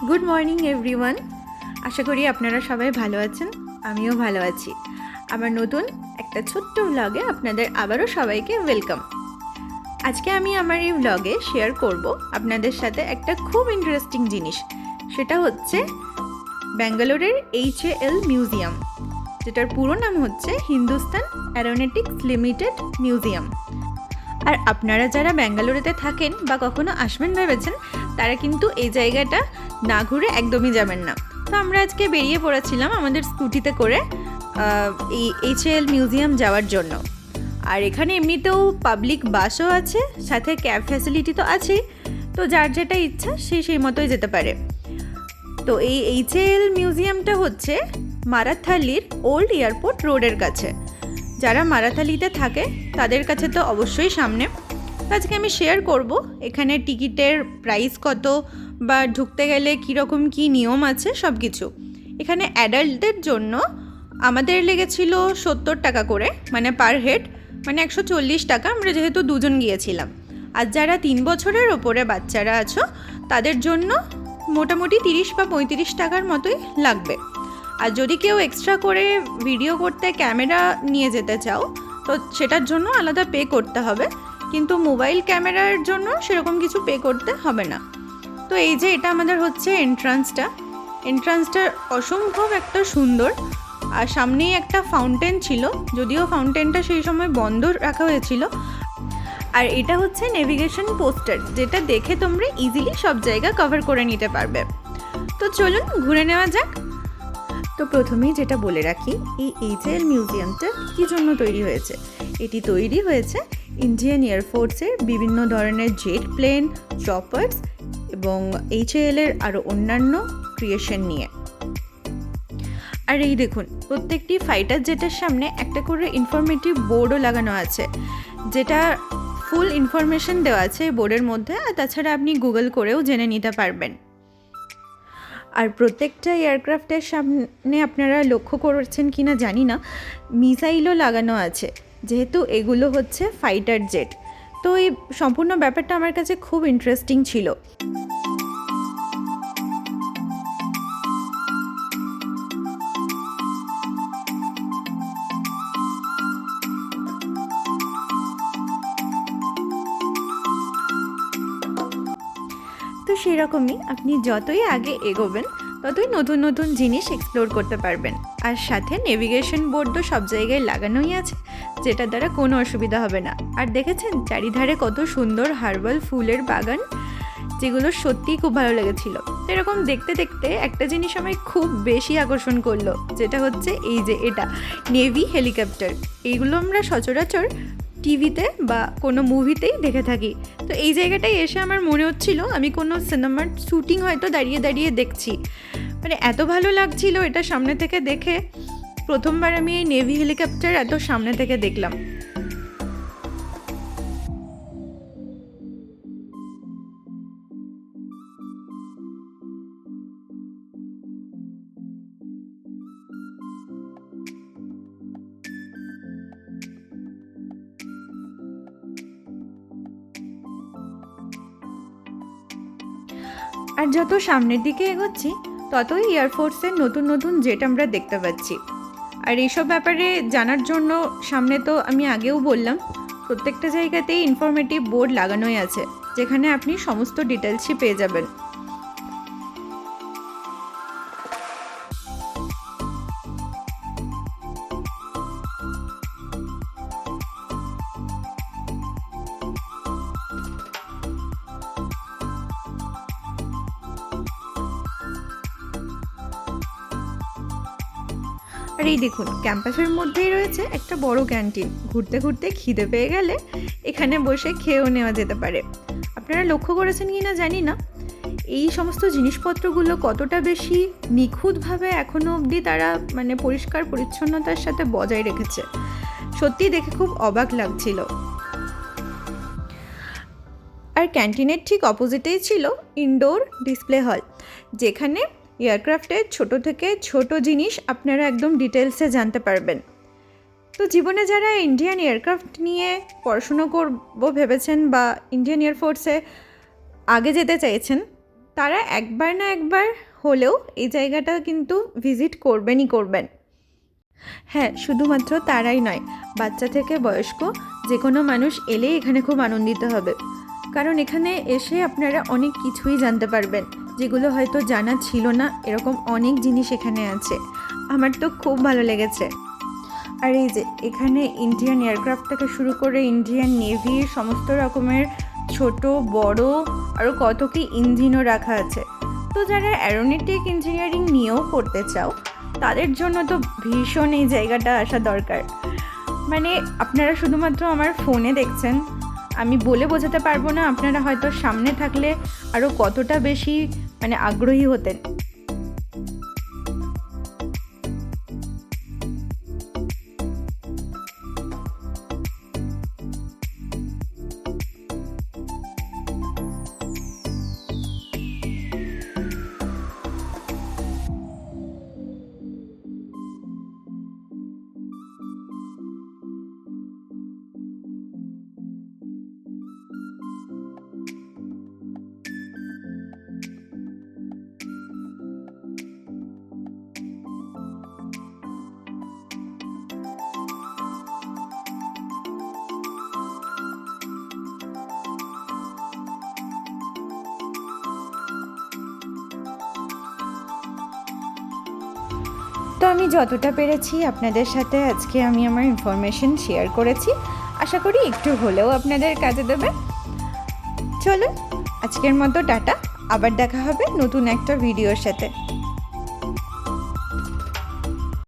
Good morning everyone. আশা করি আপনারা সবাই ভালো আছেন, আমিও ভালো আছি। আমার নতুন একটা ছোট্ট ভ্লগে আপনাদের আবারও সবাইকে ওয়েলকাম। আজকে আমি আমার এই ভ্লগে শেয়ার করব আপনাদের সাথে একটা খুব ইন্টারেস্টিং জিনিস। সেটা হচ্ছে ব্যাঙ্গালোরের HAL মিউজিয়াম, যেটার পুরো নাম হচ্ছে হিন্দুস্তান অ্যারোনটিক্স লিমিটেড মিউজিয়াম। আর আপনারা যারা ব্যাঙ্গালোরেতে থাকেন বা কখনো আসবেন ভেবেছেন, তারা কিন্তু এই জায়গাটা না ঘুরে একদমই যাবেন না। তো আমরা আজকে বেরিয়ে পড়েছিলাম আমাদের স্কুটিতে করে এই HAL মিউজিয়াম যাওয়ার জন্য। আর এখানে এমনিতেও পাবলিক বাসও আছে, সাথে ক্যাব ফ্যাসিলিটি তো আছেই। তো যার যেটা ইচ্ছা সেই মতোই যেতে পারে। তো এই HAL মিউজিয়ামটা হচ্ছে মারাথালির ওল্ড এয়ারপোর্ট রোডের কাছে। যারা মারাথালিতে থাকে তাদের কাছে তো অবশ্যই সামনে। আজকে আমি শেয়ার করব এখানে টিকিটের প্রাইস কত বা ঢুকতে গেলে কীরকম কী নিয়ম আছে সব কিছু। এখানে অ্যাডাল্টদের জন্য আমাদের লেগেছিল 70 টাকা করে, মানে পার হেড, মানে 140 টাকা, আমরা যেহেতু দুজন গিয়েছিলাম। আর যারা 3 বছরের ওপরে বাচ্চারা আছো তাদের জন্য মোটামুটি 30 বা 35 টাকার মতোই লাগবে। আর যদি কেউ এক্সট্রা করে ভিডিও করতে ক্যামেরা নিয়ে যেতে চাও তো সেটার জন্য আলাদা পে করতে হবে, কিন্তু মোবাইল ক্যামেরার জন্য সেরকম কিছু পে করতে হবে না। তো এই যে এটা আমাদের হচ্ছে এন্ট্রান্সটা অসম্ভব একটা সুন্দর। আর সামনেই একটা ফাউন্টেন ছিল, যদিও ফাউন্টেনটা সেই সময় বন্ধ রাখা হয়েছিল। আর এটা হচ্ছে নেভিগেশন পোস্টার, যেটা দেখে তোমরা ইজিলি সব জায়গা কভার করে নিতে পারবে। তো চলুন ঘুরে নেওয়া যাক। তো প্রথমেই যেটা বলে রাখি, এই HAL মিউজিয়ামটা কী জন্য তৈরি হয়েছে। এটি তৈরি হয়েছে ইন্ডিয়ান এয়ারফোর্সের বিভিন্ন ধরনের জেট প্লেন, চপার্স এবং HAL-এর আরও অন্যান্য ক্রিয়েশন নিয়ে। আর এই দেখুন, প্রত্যেকটি ফাইটার জেটের সামনে একটা করে ইনফরমেটিভ বোর্ডও লাগানো আছে, যেটা ফুল ইনফরমেশন দেওয়া আছে বোর্ডের মধ্যে। আর তাছাড়া আপনি গুগল করেও জেনে নিতে পারবেন। আর প্রত্যেকটা এয়ারক্রাফটের সামনে আপনারা লক্ষ্য করেছেন কি না জানি না, মিসাইলও লাগানো আছে, যেহেতু এগুলো হচ্ছে ফাইটার জেট। তো এই সম্পূর্ণ ব্যাপারটা আমার কাছে খুব ইন্টারেস্টিং ছিল। তো সেরকমই আপনি যতই আগে এগোবেন ততই নতুন নতুন জিনিস এক্সপ্লোর করতে পারবেন। আর সাথে নেভিগেশন বোর্ডও সব জায়গায় লাগানোই আছে, যেটার দ্বারা কোনো অসুবিধা হবে না। আর দেখেছেন চারিধারে কত সুন্দর হার্বাল ফুলের বাগান, যেগুলো সত্যিই খুব ভালো লেগেছিল। তো এরকম দেখতে দেখতে একটা জিনিস আমায় খুব বেশি আকর্ষণ করলো, যেটা হচ্ছে এই যে এটা নেভি হেলিকপ্টার। এইগুলো আমরা সচরাচর টিভিতে বা কোনো মুভিতেই দেখে থাকি। তো এই জায়গাটায় এসে আমার মনে হচ্ছিল আমি কোনো সিনেমার শ্যুটিং হয়তো দাঁড়িয়ে দাঁড়িয়ে দেখছি। মানে এত ভালো লাগছিল এটা সামনে থেকে দেখে। প্রথমবার আমি এই নেভি হেলিকপ্টার এত সামনে থেকে দেখলাম। আর যত সামনের দিকে এগোচ্ছি ততই এয়ারফোর্সের নতুন নতুন জেট আমরা দেখতে পাচ্ছি। আর এইসব ব্যাপারে জানার জন্য সামনে তো আমি আগেও বললাম, প্রত্যেকটা জায়গাতেই ইনফরমেটিভ বোর্ড লাগানোই আছে, যেখানে আপনি সমস্ত ডিটেলসই পেয়ে যাবেন। আর এই দেখুন, ক্যাম্পাসের মধ্যেই রয়েছে একটা বড় ক্যান্টিন। ঘুরতে ঘুরতে খিদে পেয়ে গেলে এখানে বসে খেয়েও নেওয়া যেতে পারে। আপনারা লক্ষ্য করেছেন কি না জানি না, এই সমস্ত জিনিসপত্রগুলো কতটা বেশি নিখুঁতভাবে এখনও অবধি তারা মানে পরিষ্কার পরিচ্ছন্নতার সাথে বজায় রেখেছে। সত্যি দেখে খুব অবাক লাগছিল। আর ক্যান্টিনের ঠিক অপোজিটেই ছিল ইনডোর ডিসপ্লে হল, যেখানে এয়ারক্রাফটের ছোট থেকে ছোট জিনিস আপনারা একদম ডিটেলসে জানতে পারবেন। তো জীবনে যারা ইন্ডিয়ান এয়ারক্রাফট নিয়ে পড়াশুনো করবো ভেবেছেন বা ইন্ডিয়ান এয়ারফোর্সে আগে যেতে চাইছেন, তারা একবার না একবার হলেও এই জায়গাটা কিন্তু ভিজিট করবেনই করবেন। হ্যাঁ, শুধুমাত্র তারাই নয়, বাচ্চা থেকে বয়স্ক যে কোনো মানুষ এলেই এখানে খুব আনন্দিত হবে। কারণ এখানে এসে আপনারা অনেক কিছুই জানতে পারবেন, যেগুলো হয়তো জানা ছিল না। এরকম অনেক জিনিস এখানে আছে, আমার তো খুব ভালো লেগেছে। আর এই যে এখানে ইন্ডিয়ান এয়ারক্রাফট থেকে শুরু করে ইন্ডিয়ান নেভির সমস্ত রকমের ছোট বড় আরও কত কি ইঞ্জিনও রাখা আছে। তো যারা অ্যারোনটিক ইঞ্জিনিয়ারিং নিয়েও করতে চাও তাদের জন্য তো ভীষণ এই জায়গাটা আসা দরকার। মানে আপনারা শুধুমাত্র আমার ফোনে দেখছেন, আমি বলে বোঝাতে পারবো না আপনারা হয়তো সামনে থাকলে আরও কতটা বেশি আগ্রহী হতেন। তো আমি যতটা পেরেছি আপনাদের সাথে আজকে আমি আমার ইনফরমেশন শেয়ার করেছি, আশা করি একটু হলেও আপনাদের কাজে দেবে। চলুন আজকের মতো টাটা, আবার দেখা হবে নতুন একটা ভিডিওর সাথে।